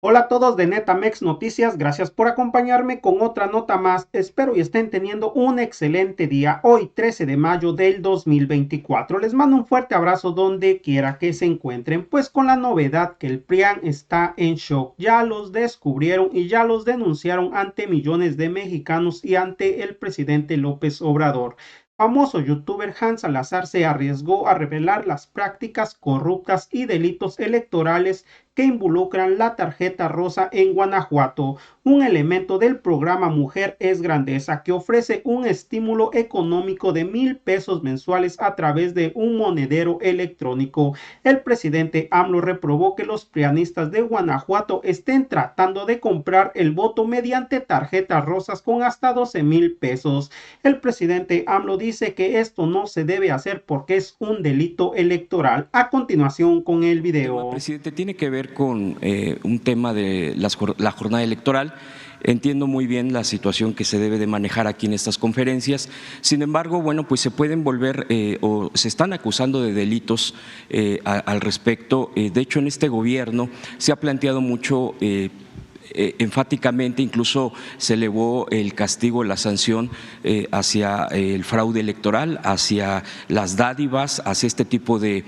Hola a todos de Netamex Noticias, gracias por acompañarme con otra nota más. Espero y estén teniendo un excelente día. Hoy 13 de mayo del 2024. Les mando un fuerte abrazo donde quiera que se encuentren, pues con la novedad que el PRIAN está en shock. Ya los descubrieron y ya los denunciaron ante millones de mexicanos y ante el presidente López Obrador. Famoso youtuber Hans Salazar se arriesgó a revelar las prácticas corruptas y delitos electorales que involucran la tarjeta rosa en Guanajuato, un elemento del programa Mujer es Grandeza que ofrece un estímulo económico de 1,000 pesos mensuales a través de un monedero electrónico. El presidente AMLO reprobó que los prianistas de Guanajuato estén tratando de comprar el voto mediante tarjetas rosas con hasta 12,000 pesos. El presidente AMLO dice que esto no se debe hacer porque es un delito electoral. A continuación con el El tema, video. presidente, tiene que ver con un tema de la jornada electoral. Entiendo muy bien la situación que se debe de manejar aquí en estas conferencias. Sin embargo, bueno, pues se pueden volver o se están acusando de delitos al respecto. De hecho, en este gobierno se ha planteado mucho enfáticamente, incluso se elevó el castigo, la sanción hacia el fraude electoral, hacia las dádivas, hacia este tipo de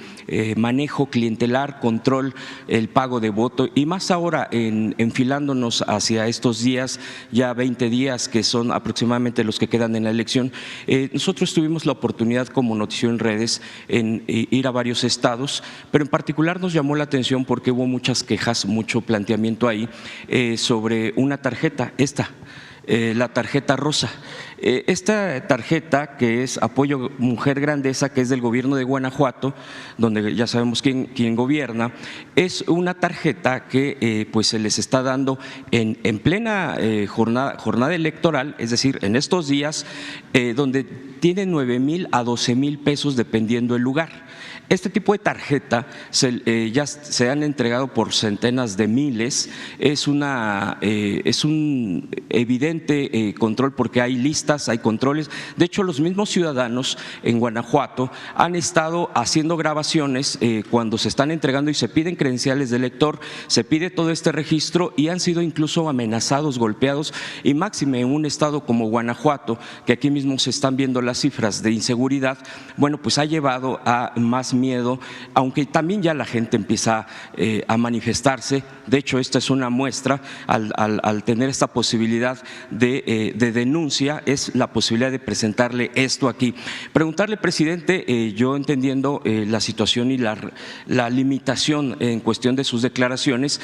manejo clientelar, control, el pago de voto y más ahora enfilándonos hacia estos días, ya 20 días que son aproximadamente los que quedan en la elección. Nosotros tuvimos la oportunidad como Noticiero en Redes en ir a varios estados, pero en particular nos llamó la atención porque hubo muchas quejas, mucho planteamiento ahí sobre una tarjeta, la tarjeta rosa. Esta tarjeta, que es Apoyo Mujer Grandeza, que es del gobierno de Guanajuato, donde ya sabemos quién gobierna, es una tarjeta que pues se les está dando en plena jornada electoral, es decir, en estos días, donde tiene 9,000 a 12,000 pesos dependiendo el lugar. Este tipo de tarjeta ya se han entregado por centenas de miles, es un evidente control porque hay listas, hay controles. De hecho, los mismos ciudadanos en Guanajuato han estado haciendo grabaciones cuando se están entregando y se piden credenciales de elector, se pide todo este registro y han sido incluso amenazados, golpeados y máxime en un estado como Guanajuato, que aquí mismo se están viendo las cifras de inseguridad, bueno, pues ha llevado a más miedo, aunque también ya la gente empieza a manifestarse. De hecho, esta es una muestra al tener esta posibilidad de denuncia, es la posibilidad de presentarle esto aquí. Preguntarle, presidente, yo entendiendo la situación y la limitación en cuestión de sus declaraciones,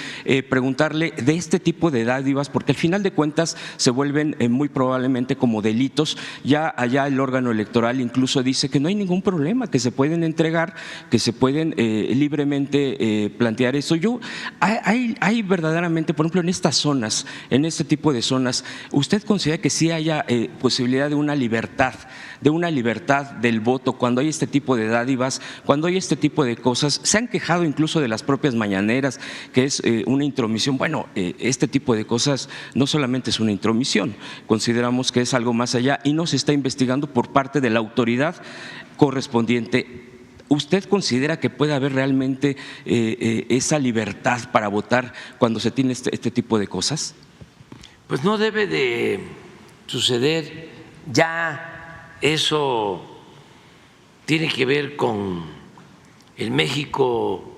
preguntarle de este tipo de dádivas, porque al final de cuentas se vuelven muy probablemente como delitos. Ya allá el órgano electoral incluso dice que no hay ningún problema, que se pueden entregar, que se pueden libremente plantear eso. Hay verdaderamente, por ejemplo, en estas zonas, en este tipo de zonas, ¿usted considera que sí haya posibilidad de una libertad del voto cuando hay este tipo de dádivas, cuando hay este tipo de cosas? Se han quejado incluso de las propias mañaneras, que es una intromisión. Bueno, este tipo de cosas no solamente es una intromisión, consideramos que es algo más allá y no se está investigando por parte de la autoridad correspondiente. ¿Usted considera que puede haber realmente esa libertad para votar cuando se tiene este tipo de cosas? Pues no debe de suceder. Ya eso tiene que ver con el México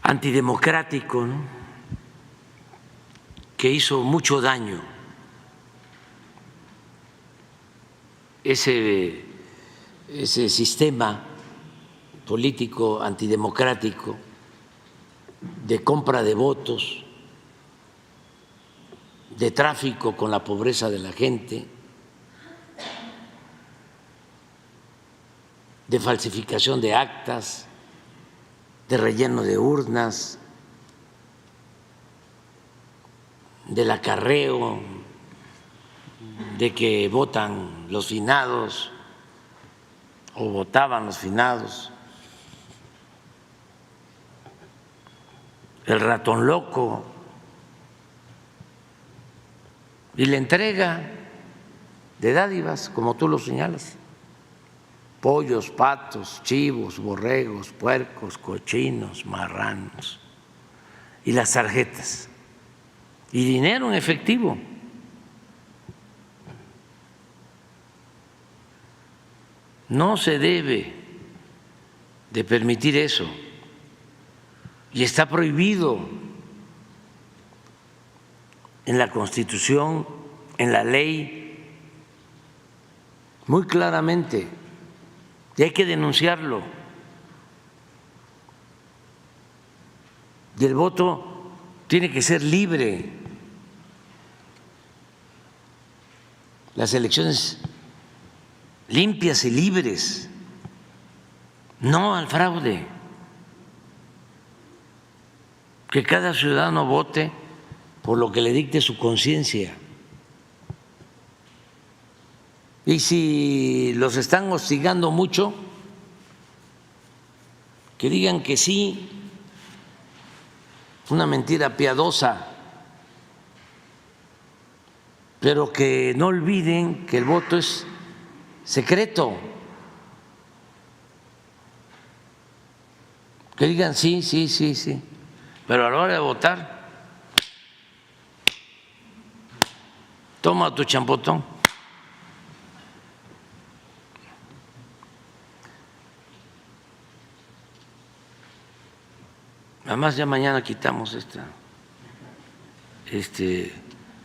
antidemocrático, ¿no?, que hizo mucho daño. Ese sistema político antidemocrático de compra de votos, de tráfico con la pobreza de la gente, de falsificación de actas, de relleno de urnas, del acarreo, de que votan los finados o votaban los finados, el ratón loco y la entrega de dádivas, como tú lo señalas: pollos, patos, chivos, borregos, puercos, cochinos, marranos. y las tarjetas y dinero en efectivo. No se debe de permitir eso y está prohibido en la Constitución, en la ley, muy claramente, y hay que denunciarlo. Y el voto tiene que ser libre. Las elecciones limpias y libres, no al fraude. Que cada ciudadano vote por lo que le dicte su conciencia. Y si los están hostigando mucho, que digan que sí, una mentira piadosa, pero que no olviden que el voto es secreto. Que digan sí, sí, sí, sí, pero a la hora de votar, toma tu champotón. Además, ya mañana quitamos esta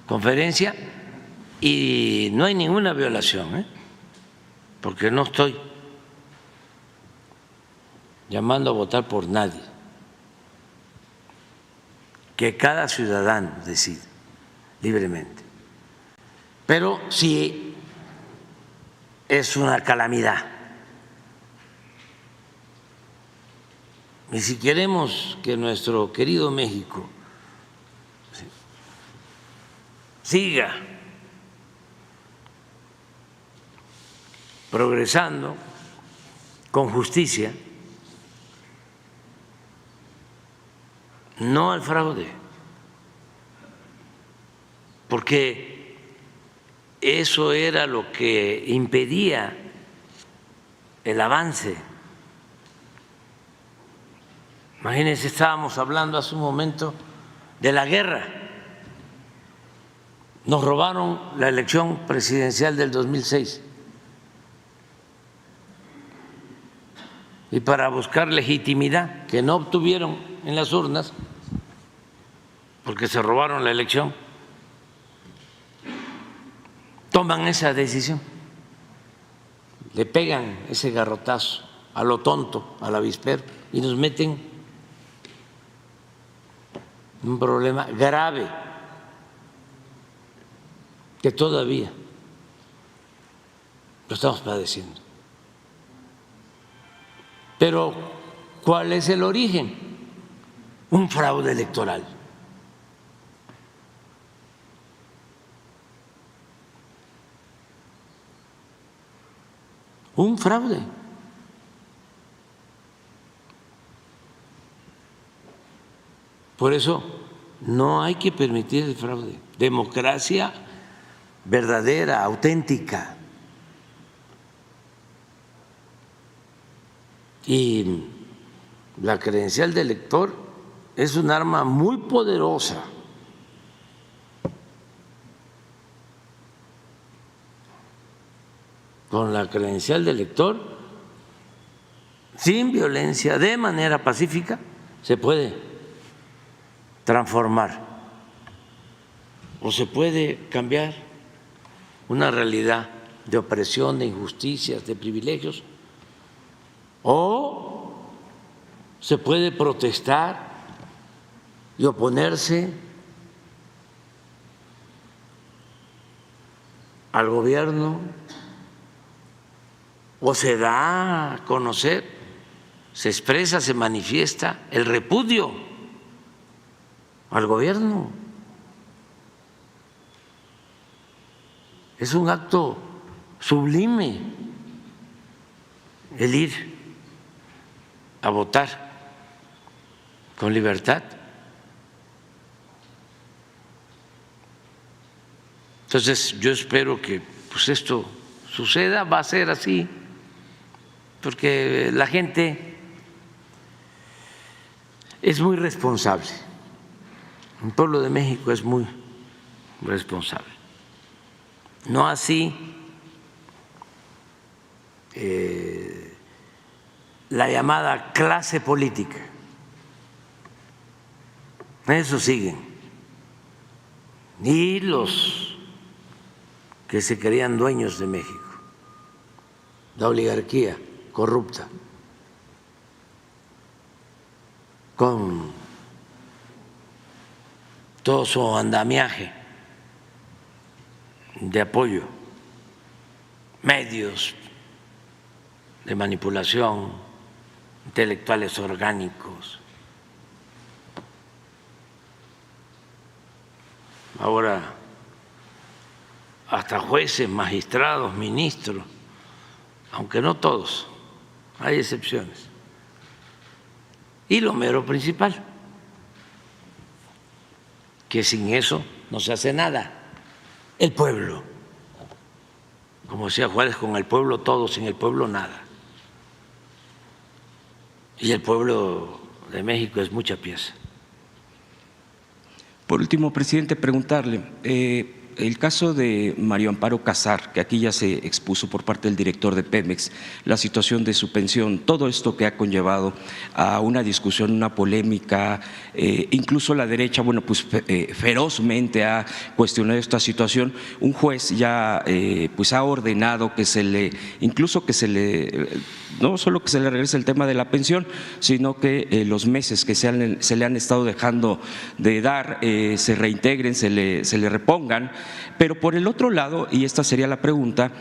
conferencia y no hay ninguna violación, porque no estoy llamando a votar por nadie. Que cada ciudadano decida libremente. Pero si es una calamidad, y si queremos que nuestro querido México siga progresando con justicia, no al fraude, porque eso era lo que impedía el avance. Imagínense, estábamos hablando hace un momento de la guerra. Nos robaron la elección presidencial del 2006. Y para buscar legitimidad, que no obtuvieron en las urnas, porque se robaron la elección, toman esa decisión, le pegan ese garrotazo a lo tonto, al avispero, y nos meten un problema grave que todavía lo estamos padeciendo. Pero, ¿cuál es el origen? Un fraude electoral. Un fraude. Por eso no hay que permitir el fraude. Democracia verdadera, auténtica. Y la credencial de elector es un arma muy poderosa. Con la credencial de elector, sin violencia, de manera pacífica, se puede transformar o se puede cambiar una realidad de opresión, de injusticias, de privilegios, o se puede protestar y oponerse al gobierno, o se da a conocer, se expresa, se manifiesta el repudio al gobierno. Es un acto sublime el ir a votar con libertad. Entonces yo espero que pues esto suceda, va a ser así, porque la gente es muy responsable El pueblo de México es muy responsable. No así la llamada clase política. Eso siguen. Y los que se creían dueños de México, la oligarquía corrupta, con todo su andamiaje de apoyo, medios de manipulación, intelectuales orgánicos. Ahora hasta jueces, magistrados, ministros, aunque no todos, hay excepciones. Y lo mero principal, que sin eso no se hace nada. El pueblo, como decía Juárez, con el pueblo todo, sin el pueblo nada. Y el pueblo de México es mucha pieza. Por último, presidente, preguntarle, el caso de Mario Amparo Casar, que aquí ya se expuso por parte del director de Pemex, la situación de su pensión, todo esto que ha conllevado a una discusión, una polémica, incluso la derecha, bueno, pues ferozmente ha cuestionado esta situación. Un juez ya pues ha ordenado que se le, incluso que se le, no solo que se le regrese el tema de la pensión, sino que los meses que se le han estado dejando de dar se reintegren, se le repongan. Pero por el otro lado, y esta sería la pregunta,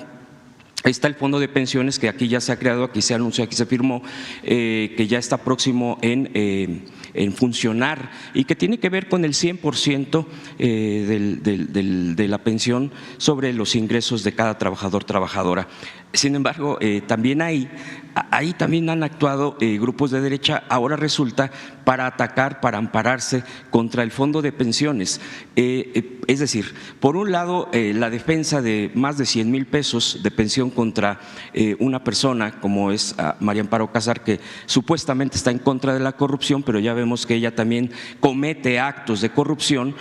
está el fondo de pensiones que aquí ya se ha creado, aquí se anunció, aquí se firmó, que ya está próximo en funcionar y que tiene que ver con el 100% de la pensión sobre los ingresos de cada trabajador, trabajadora. Sin embargo, también ahí también han actuado grupos de derecha, ahora resulta, para atacar, para ampararse contra el fondo de pensiones. Es decir, por un lado, la defensa de más de 100,000 pesos de pensión contra una persona como es María Amparo Casar, que supuestamente está en contra de la corrupción, pero ya vemos que ella también comete actos de corrupción,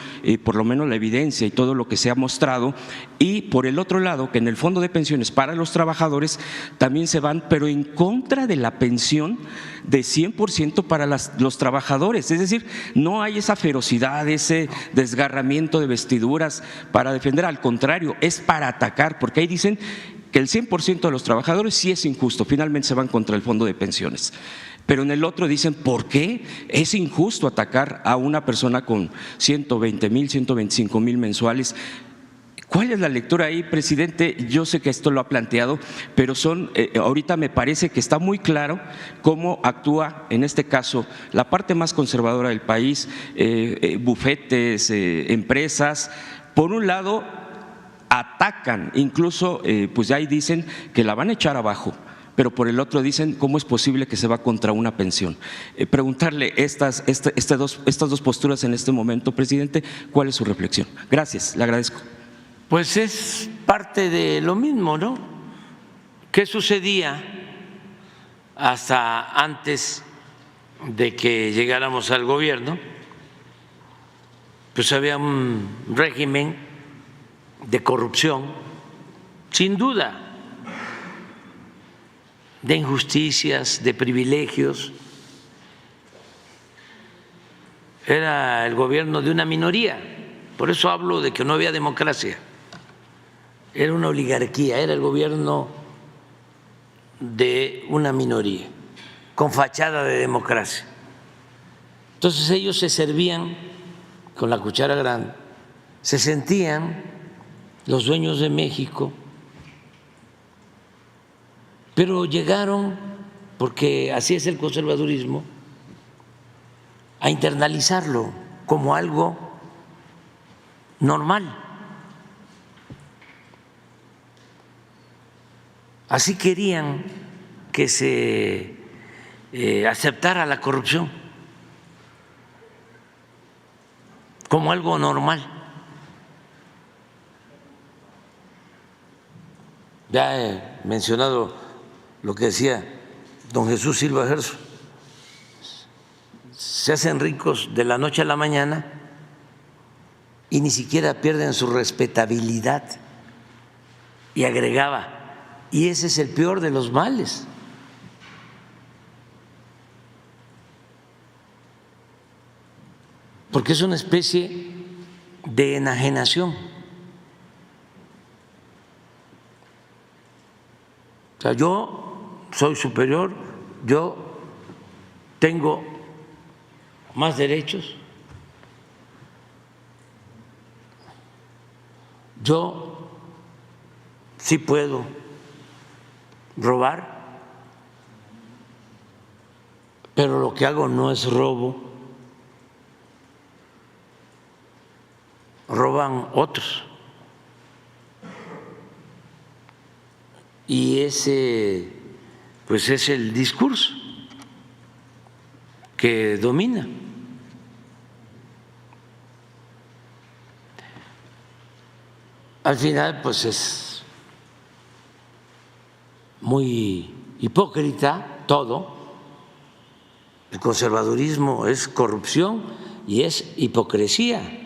por lo menos la evidencia y todo lo que se ha mostrado. Y por el otro lado, que en el fondo de pensiones para los trabajadores también se van, pero en contra de la pensión de 100% para los trabajadores. Es decir, no hay esa ferocidad, ese desgarramiento de vestiduras para defender, al contrario, es para atacar, porque ahí dicen que el 100% de los trabajadores sí es injusto, finalmente se van contra el fondo de pensiones. Pero en el otro dicen, ¿por qué es injusto atacar a una persona con 120,000, 125,000 mensuales? ¿Cuál es la lectura ahí, presidente? Yo sé que esto lo ha planteado, pero ahorita me parece que está muy claro cómo actúa, en este caso, la parte más conservadora del país, bufetes, empresas. Por un lado, atacan, incluso pues ahí dicen que la van a echar abajo, pero por el otro dicen cómo es posible que se va contra una pensión. Preguntarle estas dos posturas en este momento, presidente, ¿cuál es su reflexión? Gracias, le agradezco. Pues es parte de lo mismo, ¿no? ¿Qué sucedía hasta antes de que llegáramos al gobierno? Pues había un régimen de corrupción, sin duda, de injusticias, de privilegios. Era el gobierno de una minoría, por eso hablo de que no había democracia. Era una oligarquía, era el gobierno de una minoría, con fachada de democracia. Entonces ellos se servían con la cuchara grande, se sentían los dueños de México, pero llegaron, porque así es el conservadurismo, a internalizarlo como algo normal. Así querían que se aceptara la corrupción como algo normal. Ya he mencionado lo que decía don Jesús Silva Gerso: se hacen ricos de la noche a la mañana y ni siquiera pierden su respetabilidad. Y agregaba, y ese es el peor de los males. Porque es una especie de enajenación. O sea, yo soy superior, yo tengo más derechos, yo sí puedo robar, pero lo que hago no es robo, roban otros. Y ese, pues, es el discurso que domina. Al final, pues es muy hipócrita todo. El conservadurismo es corrupción y es hipocresía.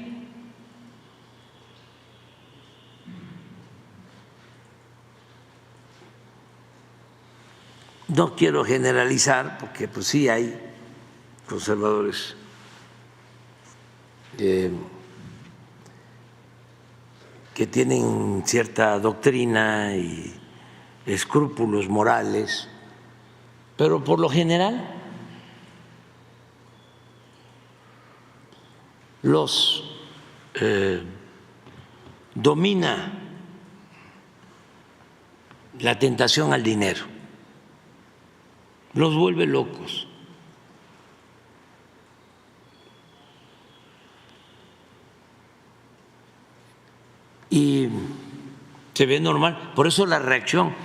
No quiero generalizar porque pues sí hay conservadores que tienen cierta doctrina y escrúpulos morales, pero por lo general los domina la tentación al dinero, los vuelve locos. Y se ve normal, por eso la reacción.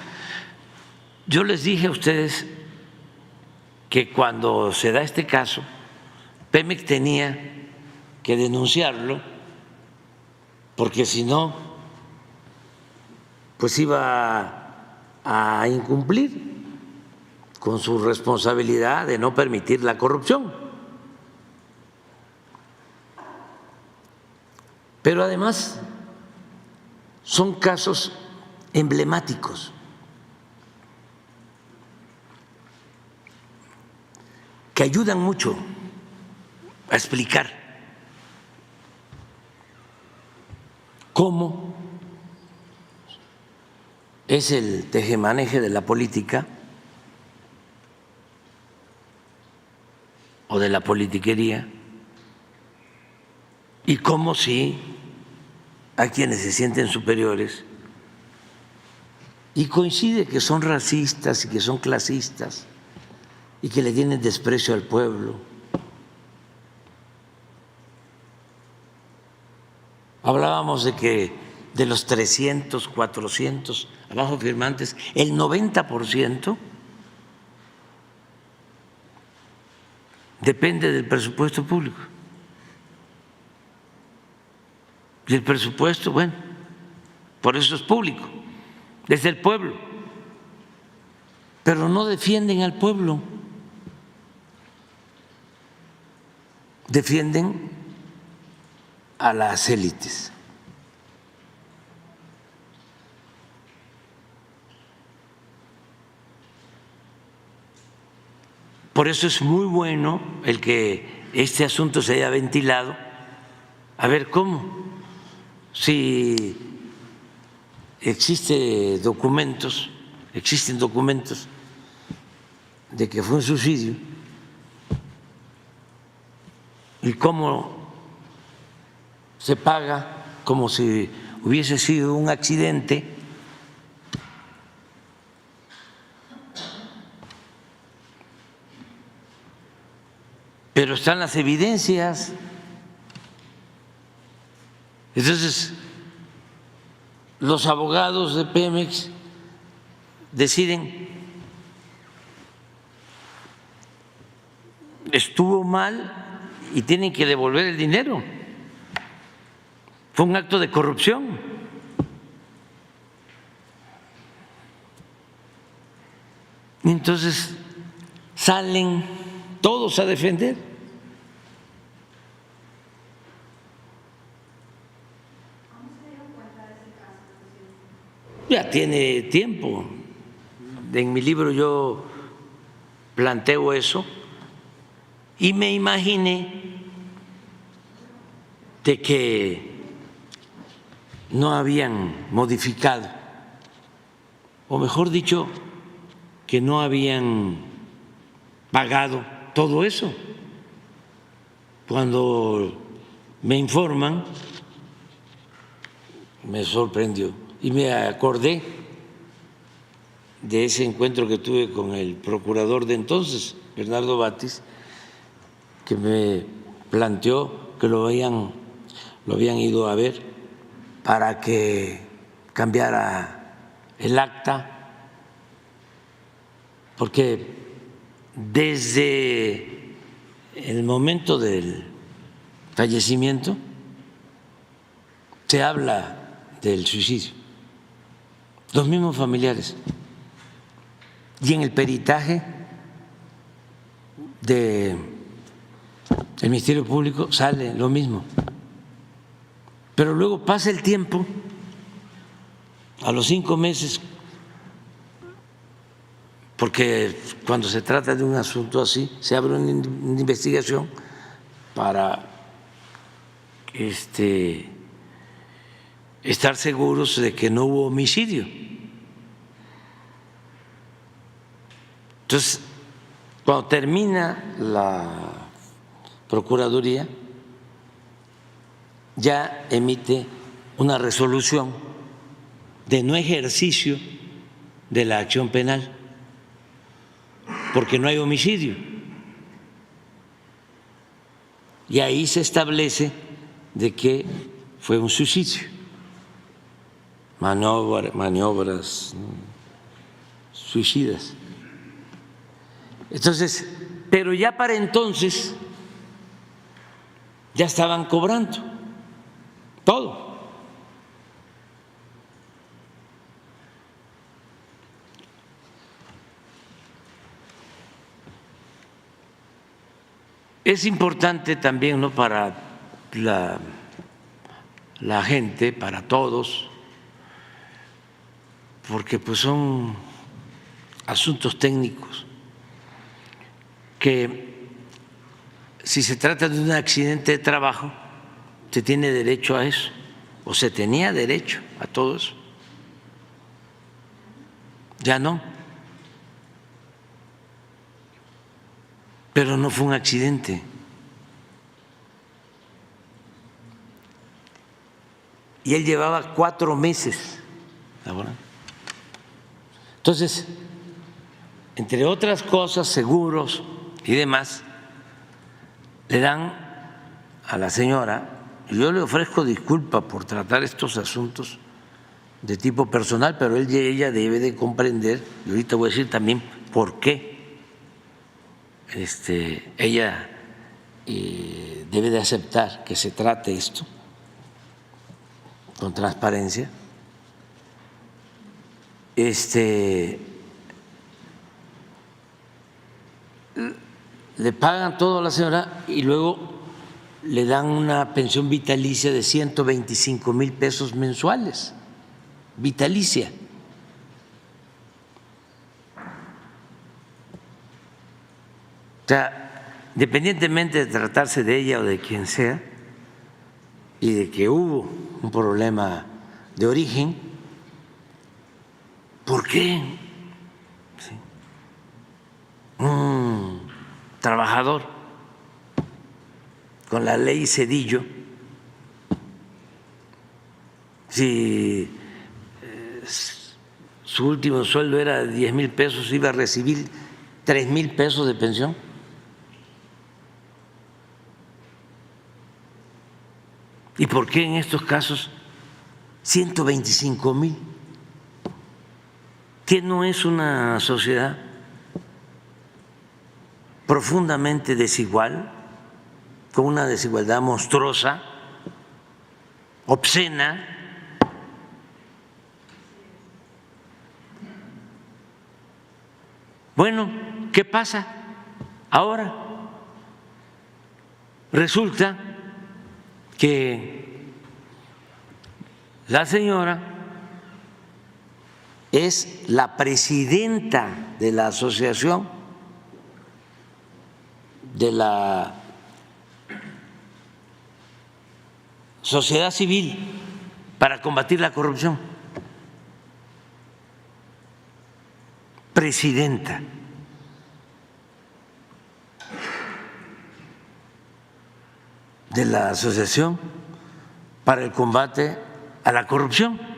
Yo les dije a ustedes que cuando se da este caso, Pemex tenía que denunciarlo, porque si no, pues iba a incumplir con su responsabilidad de no permitir la corrupción. Pero además son casos emblemáticos. Que ayudan mucho a explicar cómo es el tejemaneje de la política o de la politiquería y cómo sí hay quienes se sienten superiores y coincide que son racistas y que son clasistas y que le tienen desprecio al pueblo. Hablábamos de que de los 300, 400 abajo firmantes, el 90% depende del presupuesto público. Y el presupuesto, bueno, por eso es público, es del pueblo, pero no defienden al pueblo, defienden a las élites. Por eso es muy bueno el que este asunto se haya ventilado. A ver cómo, si existen documentos de que fue un suicidio y cómo se paga como si hubiese sido un accidente. Pero están las evidencias. Entonces, los abogados de Pemex deciden, estuvo mal y tienen que devolver el dinero. Fue un acto de corrupción. Entonces salen todos a defender. ya tiene tiempo. En mi libro yo planteo eso y me imaginé de que no habían modificado, o mejor dicho, que no habían pagado todo eso. Cuando me informan, me sorprendió y me acordé de ese encuentro que tuve con el procurador de entonces, Bernardo Batis, que me planteó que lo habían ido a ver para que cambiara el acta, porque desde el momento del fallecimiento se habla del suicidio, los mismos familiares, y en el peritaje del Ministerio Público sale lo mismo. Pero luego pasa el tiempo, a los 5 meses, porque cuando se trata de un asunto así, se abre una investigación para estar seguros de que no hubo homicidio. Entonces, cuando termina la Procuraduría, ya emite una resolución de no ejercicio de la acción penal, porque no hay homicidio. Y ahí se establece de que fue un suicidio, maniobras suicidas. Entonces, pero ya para entonces ya estaban cobrando todo. Es importante también, ¿no?, para la gente, para todos, porque pues son asuntos técnicos que si se trata de un accidente de trabajo, se tiene derecho a eso, o se tenía derecho a todo eso. Ya no. Pero no fue un accidente. Y él llevaba 4 meses laborando. Entonces, entre otras cosas, seguros y demás, le dan a la señora, y yo le ofrezco disculpa por tratar estos asuntos de tipo personal, pero ella debe de comprender, y ahorita voy a decir también por qué ella debe de aceptar que se trate esto con transparencia. Le pagan todo a la señora y luego le dan una pensión vitalicia de 125,000 pesos mensuales, vitalicia. O sea, independientemente de tratarse de ella o de quien sea, y de que hubo un problema de origen, ¿por qué un trabajador con la ley Zedillo, si su último sueldo era de 10,000 pesos, iba a recibir 3,000 pesos de pensión? ¿Y por qué en estos casos 125,000? ¿Qué no es una sociedad profundamente desigual, con una desigualdad monstruosa, obscena? Bueno, ¿qué pasa ahora? Resulta que la señora es la presidenta de la Asociación de la Sociedad Civil para combatir la corrupción. Presidenta. De la Asociación para el Combate a la Corrupción.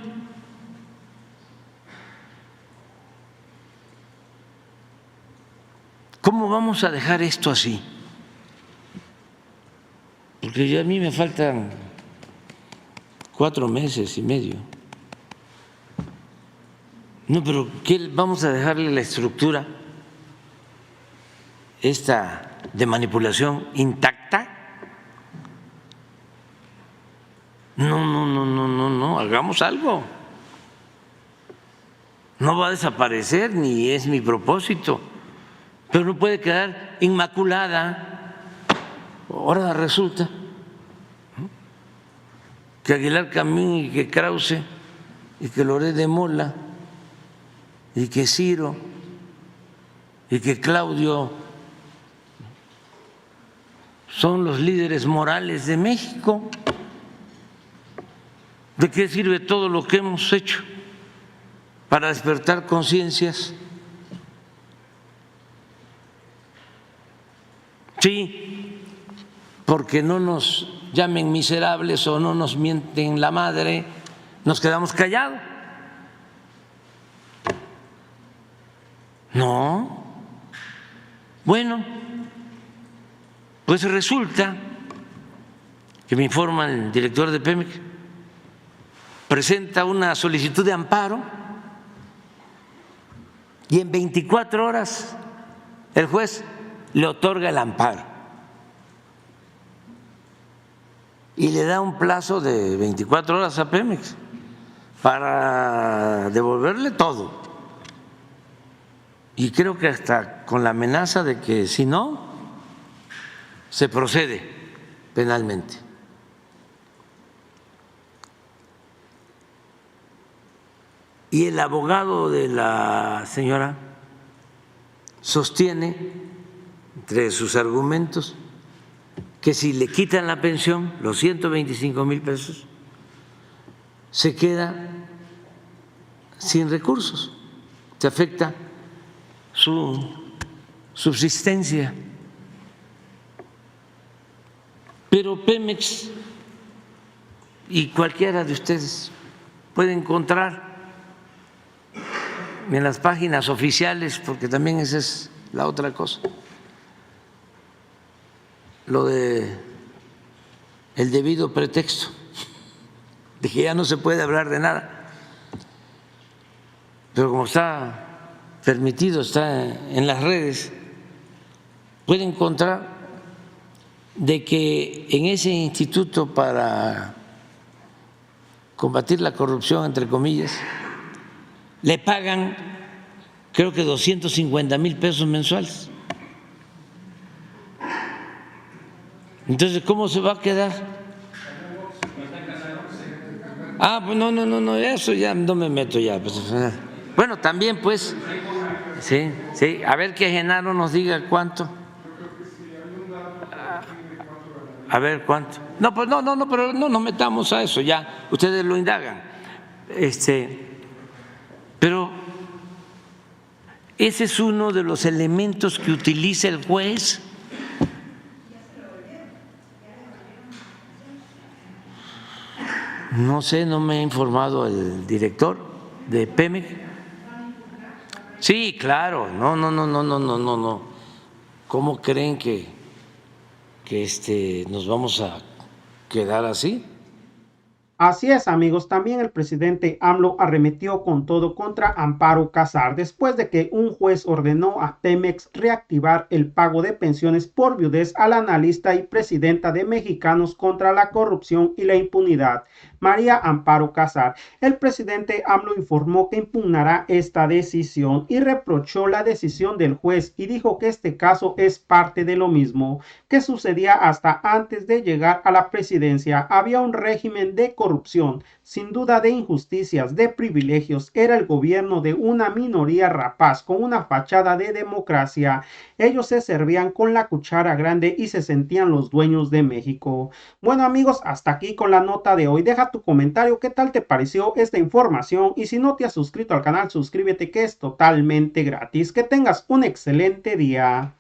¿Cómo vamos a dejar esto así? Porque ya a mí me faltan 4 meses y medio. No, pero ¿qué vamos a dejarle la estructura esta de manipulación intacta? No, hagamos algo. No va a desaparecer, ni es mi propósito, pero no puede quedar inmaculada. Ahora resulta que Aguilar Camín y que Krause y que Loret de Mola y que Ciro y que Claudio son los líderes morales de México. ¿De qué sirve todo lo que hemos hecho para despertar conciencias? Sí, porque no nos llamen miserables o no nos mienten la madre, nos quedamos callados. No. Bueno, pues resulta que me informa el director de Pemex, presenta una solicitud de amparo y en 24 horas el juez le otorga el amparo y le da un plazo de 24 horas a Pemex para devolverle todo. Y creo que hasta con la amenaza de que si no, se procede penalmente. Y el abogado de la señora sostiene, entre sus argumentos, que si le quitan la pensión, los 125,000 pesos, se queda sin recursos, se afecta su subsistencia. Pero Pemex y cualquiera de ustedes puede encontrar en las páginas oficiales, porque también esa es la otra cosa, lo de el debido pretexto, de que ya no se puede hablar de nada, pero como está permitido, está en las redes, puede encontrar de que en ese instituto para combatir la corrupción, entre comillas, le pagan creo que 250,000 pesos mensuales. Entonces, ¿cómo se va a quedar? Ah, pues no, eso ya no me meto ya. Pues, bueno, también pues, sí, a ver que Genaro nos diga cuánto. A ver cuánto. No, pues no, pero no nos metamos a eso, ya, ustedes lo indagan. Pero ese es uno de los elementos que utiliza el juez. No sé, no me ha informado el director de Pemex. Sí, claro, no. ¿Cómo creen que nos vamos a quedar así? Así es, amigos, también el presidente AMLO arremetió con todo contra Amparo Casar después de que un juez ordenó a Pemex reactivar el pago de pensiones por viudez a la analista y presidenta de Mexicanos contra la Corrupción y la Impunidad, María Amparo Casar. El presidente AMLO informó que impugnará esta decisión y reprochó la decisión del juez y dijo que este caso es parte de lo mismo que sucedía hasta antes de llegar a la presidencia. Había un régimen de corrupción corrupción, sin duda de injusticias, de privilegios, era el gobierno de una minoría rapaz con una fachada de democracia. Ellos se servían con la cuchara grande y se sentían los dueños de México. Bueno amigos, hasta aquí con la nota de hoy. Deja tu comentario, qué tal te pareció esta información, y si no te has suscrito al canal, suscríbete, que es totalmente gratis. Que tengas un excelente día.